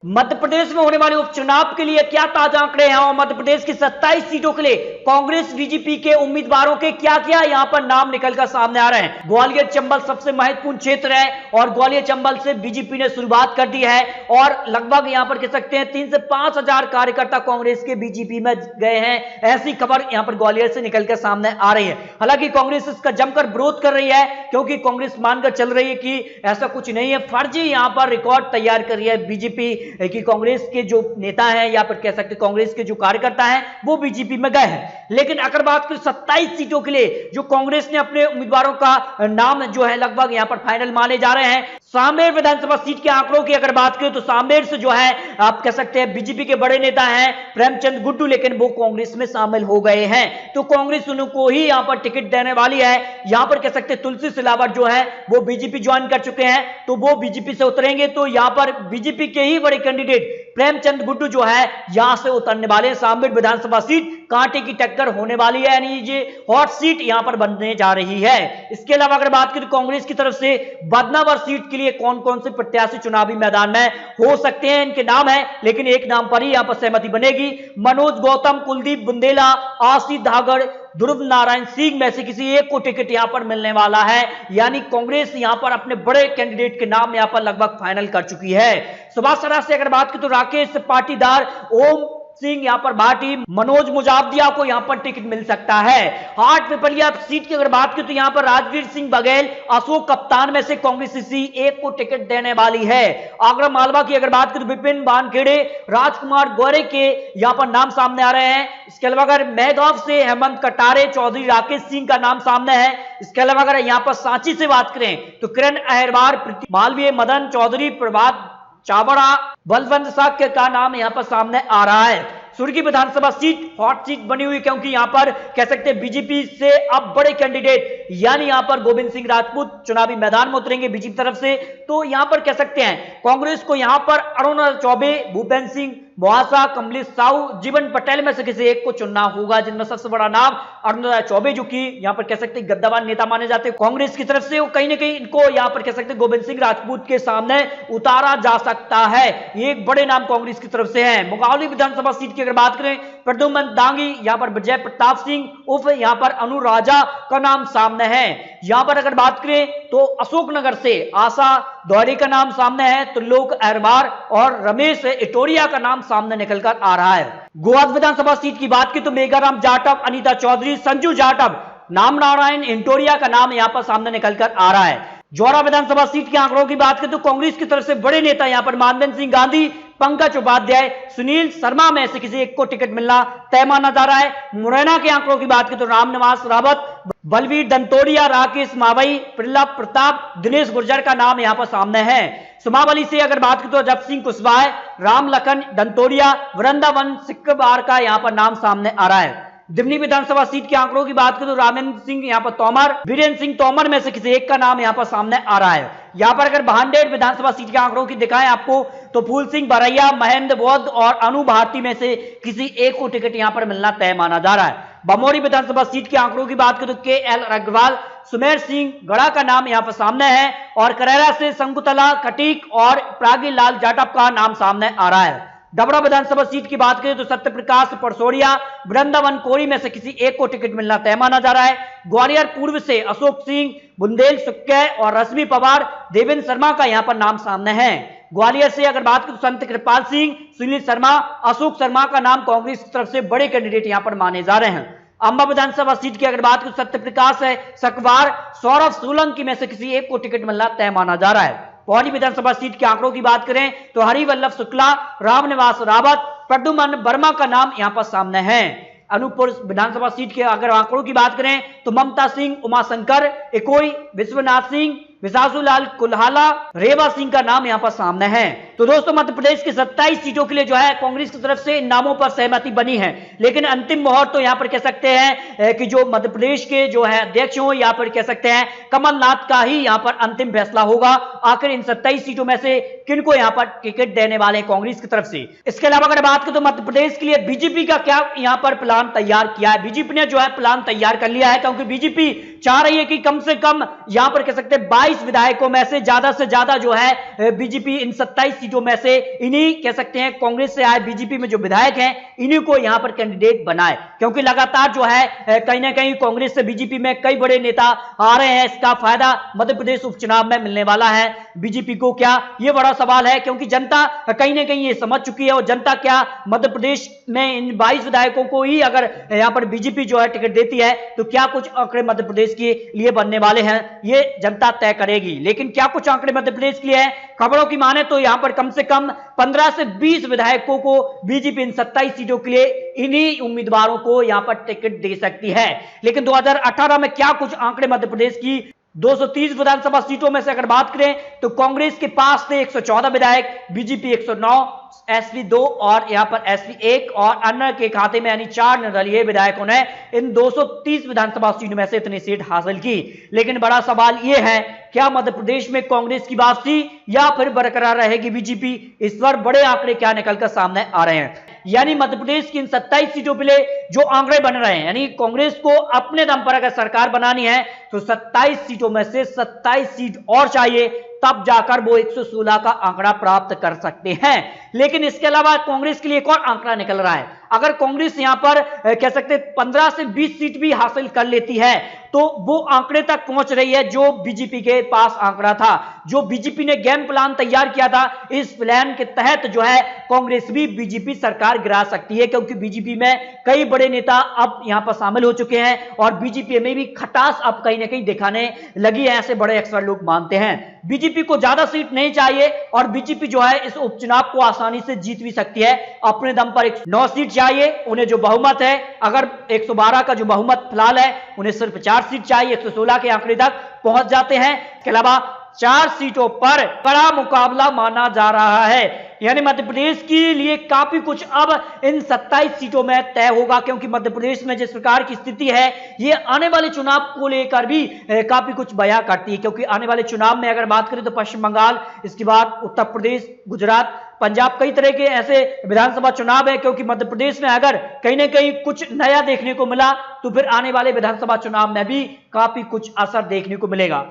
मध्य प्रदेश में होने वाले उपचुनाव के लिए क्या ताजा आंकड़े हैं और मध्य प्रदेश की 27 सीटों के लिए कांग्रेस बीजेपी के उम्मीदवारों के क्या क्या यहां पर नाम निकलकर सामने आ रहे हैं। ग्वालियर चंबल सबसे महत्वपूर्ण क्षेत्र है और ग्वालियर चंबल से बीजेपी ने शुरुआत कर दी है और लगभग यहां पर कह सकते हैं 3 से 5 हजार कार्यकर्ता कांग्रेस के बीजेपी में गए हैं। ऐसी खबर यहां पर ग्वालियर से निकलकर सामने आ रही है। हालांकि कांग्रेस इसका जमकर विरोध कर रही है क्योंकि कांग्रेस मानकर चल रही है कि ऐसा कुछ नहीं है, फर्जी यहां पर रिकॉर्ड तैयार कर रही है बीजेपी कि कांग्रेस के जो नेता हैं या फिर कह सकते कांग्रेस के जो कार्यकर्ता हैं वो बीजेपी में गए हैं। लेकिन अगर बात करें 27 सीटों के लिए जो कांग्रेस ने अपने उम्मीदवारों का नाम जो है लगभग यहां पर फाइनल माने जा रहे हैं। सांवेर विधानसभा सीट के आंकड़ों की अगर बात करें तो सांवेर से जो है आप कह सकते हैं बीजेपी के बड़े नेता हैं प्रेमचंद गुड्डू, लेकिन वो कांग्रेस में शामिल हो गए हैं तो कांग्रेस उनको ही यहां पर टिकट देने वाली है। यहां पर कह सकते तुलसी सिलावट जो है वो बीजेपी ज्वाइन कर चुके हैं तो वो बीजेपी से उतरेंगे तो यहां पर बीजेपी के ही बड़े कैंडिडेट प्रेमचंद गुड्डू जो है यहां से उतरने वाले। सांवेर विधानसभा सीट कांटे की टक्कर होने वाली है, यानी ये हॉट सीट यहां पर बनने जा रही है। इसके अलावा अगर बात करें कांग्रेस की तरफ से बदनावर सीट के लिए कौन कौन से प्रत्याशी चुनावी मैदान में हो सकते हैं, इनके नाम है लेकिन एक नाम पर ही यहां पर सहमति बनेगी। मनोज गौतम, कुलदीप बुंदेला, आशीष धागड़, ध्रुव नारायण सिंह में से किसी एक को टिकट यहां पर मिलने वाला है। यानी कांग्रेस यहां पर अपने बड़े कैंडिडेट के नाम यहां पर लगभग फाइनल कर चुकी है। सुभाषचंद्र से अगर बात करें तो राकेश पाटीदार, ओम सिंह यहां पर भाटी, मनोज मुजावदिया को यहां पर टिकट मिल सकता है। हाट पिपलिया सीट की अगर बात करें तो यहां पर राजवीर सिंह बघेल, अशोक कप्तान में से कांग्रेस किसी एक को टिकट देने वाली है। आगरा मालवा की अगर बात करें तो विपिन वानखेड़े, राजकुमार गौरे के यहां पर नाम सामने आ रहे हैं। इसके अलावा अगर मेहगांव से हेमंत कटारे, चौधरी राकेश सिंह का नाम सामने है। इसके अलावा अगर यहां पर सांची से बात करें तो किरण अहिरवार, मालवीय, मदन चौधरी, प्रभात चावड़ा, बलवंत साग का नाम यहां पर सामने आ रहा है। सुर्गी विधानसभा सीट हॉट सीट बनी हुई क्योंकि यहां पर कह सकते हैं बीजेपी से अब बड़े कैंडिडेट यानी यहां पर गोविंद सिंह राजपूत चुनावी मैदान में उतरेंगे बीजेपी तरफ से। तो यहां पर कह सकते हैं कांग्रेस को यहां पर अरुण चौबे, भूपेंद्र सिंह मोहासा, कमलेश साहू, जीवन पटेल में से किसी एक को चुनना होगा, जिनमें सबसे बड़ा नाम अरुण चौबे जो कि यहां पर कह सकते हैं गद्दावान नेता माने जाते हैं कांग्रेस की तरफ से, कहीं ना कहीं इनको यहां पर कह सकते हैं गोविंद सिंह राजपूत के सामने उतारा जा सकता है। ये एक बड़े नाम कांग्रेस की तरफ से है। मुंगावली विधानसभा सीट की अगर बात करें प्रद्युम्न दांगी, यहां पर विजय प्रताप सिंह उर्फ यहां पर अनु राजा का नाम सामने है। यहां पर अगर बात करें तो अशोकनगर से आशा दौरी का नाम सामने है, त्रिलोक अहिरवार और रमेश इटोरिया का नाम सामने निकलकर आ रहा है। गोवा विधानसभा सीट की बात की तो मेघाराम जाटव, अनीता चौधरी, संजू जाटव, नाम नारायण इंटोरिया का नाम यहां पर सामने निकलकर आ रहा है। जौरा विधानसभा सीट के आंकड़ों की बात करें तो कांग्रेस की तरफ से बड़े नेता यहां पर मानवेंद्र सिंह गांधी, पंकज उपाध्याय, सुनील शर्मा में से किसी एक को टिकट मिलना तय माना जा रहा है। मुरैना के आंकड़ों की बात करें तो रामनिवास रावत, बलवीर दंतोड़िया, राकेश मावई, प्रहलाद प्रताप, दिनेश गुर्जर का नाम यहां पर सामने है। सुमावली से अगर बात करें तो जब सिंह कुशवाहा, राम लखन दंतोड़िया, वृंदावन सिक्कबार का यहां पर नाम सामने आ रहा है। दिमनी विधानसभा सीट के आंकड़ों की बात करें तो रामेंद्र सिंह यहां पर तोमर, वीरेंद्र सिंह तोमर में से किसी एक का नाम यहां पर सामने आ रहा है। यहां पर अगर भांडेर विधानसभा सीट के आंकड़ों की दिखाएं आपको तो फूल सिंह बरैया, महेंद्र बौद्ध और अनु भारती में से किसी एक को टिकट यहां पर मिलना तय माना जा रहा है। बमोरी विधानसभा सीट के आंकड़ों की बात करें तो के एल अग्रवाल, सुमेर सिंह गढ़ा का नाम यहां पर सामने है और करेरा से शंकुतला खटीक और प्रागी लाल जाटव का नाम सामने आ रहा है। डबरा विधानसभा सीट की बात करें तो सत्यप्रकाश परसोरिया, वृंदावन कोरी में से किसी एक को टिकट मिलना तय माना जा रहा है। ग्वालियर पूर्व से अशोक सिंह, बुंदेल सुक्के और रश्मि पवार, देवेंद्र शर्मा का यहां पर नाम सामने है। ग्वालियर से अगर बात करें तो संत कृपाल सिंह, सुनील शर्मा, अशोक शर्मा का नाम कांग्रेस की तरफ से बड़े कैंडिडेट यहां पर माने जा रहे हैं। अंबा विधानसभा सीट की अगर बात करें सत्यप्रकाश है सकवार, सौरभ सोलंकी में से किसी एक को टिकट मिलना तय माना जा रहा है। पौड़ी विधानसभा सीट के आंकड़ों की बात करें तो हरिवल्लभ शुक्ला, रामनिवास रावत, प्रद्युम्न वर्मा का नाम यहां पर सामने है। अनूपपुर विधानसभा सीट के अगर आंकड़ों की बात करें तो ममता सिंह, उमाशंकर इकोई, विश्वनाथ सिंह, विशासुलाल कुल्हाला, रेवा सिंह का नाम यहां पर सामने है। तो दोस्तों मध्य प्रदेश की 27 सीटों के लिए जो है कांग्रेस की तरफ से इन नामों पर सहमति बनी है, लेकिन अंतिम मोहर तो यहां पर कह सकते हैं कि जो मध्य प्रदेश के जो है अध्यक्ष हो या फिर कह सकते हैं कमलनाथ का ही यहां पर अंतिम फैसला होगा आखिर इन 27 सीटों में से किनको यहां पर टिकट देने वाले हैं कांग्रेस की तरफ से। इसके अलावा अगर बात करें तो मध्य प्रदेश के लिए बीजेपी का क्या यहां पर प्लान तैयार किया है। बीजेपी ने जो है प्लान तैयार कर लिया है क्योंकि बीजेपी चाह रही है कि कम से कम यहां पर कह सकते हैं 22 विधायकों में से ज्यादा जो है बीजेपी इन 27 सीटों में से इन्हीं कह सकते हैं कांग्रेस से आए बीजेपी में जो विधायक हैं इन्हीं को यहां पर कैंडिडेट बनाए, क्योंकि लगातार जो है कहीं ना कहीं कांग्रेस से बीजेपी में कई बड़े नेता आ रहे हैं। इसका फायदा मध्य प्रदेश उपचुनाव में मिलने वाला है बीजेपी को क्या, यह बड़ा सवाल है, क्योंकि जनता कहीं ना कहीं ये समझ चुकी है। और जनता क्या मध्य प्रदेश में इन 22 विधायकों को ही अगर यहां पर बीजेपी जो है टिकट देती है तो क्या कुछ आंकड़े मध्य प्रदेश के लिए बनने वाले हैं, ये जनता तय करेगी। लेकिन क्या कुछ आंकड़े मध्य प्रदेश के लिए है, खबरों की माने तो यहां पर कम से कम 15 से 20 विधायकों को बीजेपी इन 27 सीटों के लिए इन्हीं उम्मीदवारों को यहां पर टिकट दे सकती है। लेकिन 2018 में क्या कुछ आंकड़े मध्य प्रदेश की 230 विधानसभा सीटों में से अगर बात करें तो कांग्रेस के पास थे 114 विधायक, बीजेपी 109, एसपी 2 और यहां पर एसपी 1 और अन्य के खाते में यानी 4 निर्दलीय विधायकों ने इन 230 विधानसभा सीटों में से इतनी सीट हासिल की। लेकिन बड़ा सवाल यह है, क्या मध्य प्रदेश में कांग्रेस की वापसी या फिर बरकरार रहेगी बीजेपी? इस पर बड़े आंकड़े क्या निकलकर सामने आ रहे हैं, यानी मध्य प्रदेश की इन 27 सीटों के लिए जो आंकड़े बन रहे हैं, यानी कांग्रेस को अपने दम पर अगर सरकार बनानी है तो 27 सीटों में से 27 सीट और चाहिए, तब जाकर वो 116 का आंकड़ा प्राप्त कर सकते हैं। लेकिन इसके अलावा कांग्रेस के लिए एक और आंकड़ा निकल रहा है, अगर कांग्रेस यहां पर कह सकते 15 से 20 सीट भी हासिल कर लेती है तो वो आंकड़े तक पहुंच रही है जो बीजेपी के पास आंकड़ा था, जो बीजेपी ने गेम प्लान तैयार किया था। इस प्लान के तहत जो है कांग्रेस भी बीजेपी सरकार गिरा सकती है, क्योंकि बीजेपी में कई बड़े नेता अब यहां पर शामिल हो चुके हैं और बीजेपी में भी खटास अब कहीं ना कहीं दिखाने लगी है, ऐसे बड़े एक्सपर्ट लोग मानते हैं। बीजेपी को ज्यादा सीट नहीं चाहिए और बीजेपी जो है इस उपचुनाव को आसानी से जीत भी सकती है, अपने दम पर 9 सीट चाहिए उन्हें, जो बहुमत है अगर 112 का जो बहुमत फिलहाल है उन्हें सिर्फ 4 सीट चाहिए, 116 के आंकड़े तक पहुंच जाते हैं। इसके अलावा 4 सीटों पर बड़ा मुकाबला माना जा रहा है, यानी मध्य प्रदेश के लिए काफी कुछ अब इन 27 सीटों में तय होगा, क्योंकि मध्य प्रदेश में जिस प्रकार की स्थिति है ये आने वाले चुनाव को लेकर भी काफी कुछ बयां करती है। क्योंकि आने वाले चुनाव में अगर बात करें तो पश्चिम बंगाल, इसके बाद उत्तर प्रदेश, गुजरात, पंजाब, कई तरह के ऐसे विधानसभा चुनाव है। क्योंकि मध्य प्रदेश में अगर कहीं ना कहीं कुछ नया देखने को मिला तो फिर आने वाले विधानसभा चुनाव में भी काफी कुछ असर देखने को मिलेगा।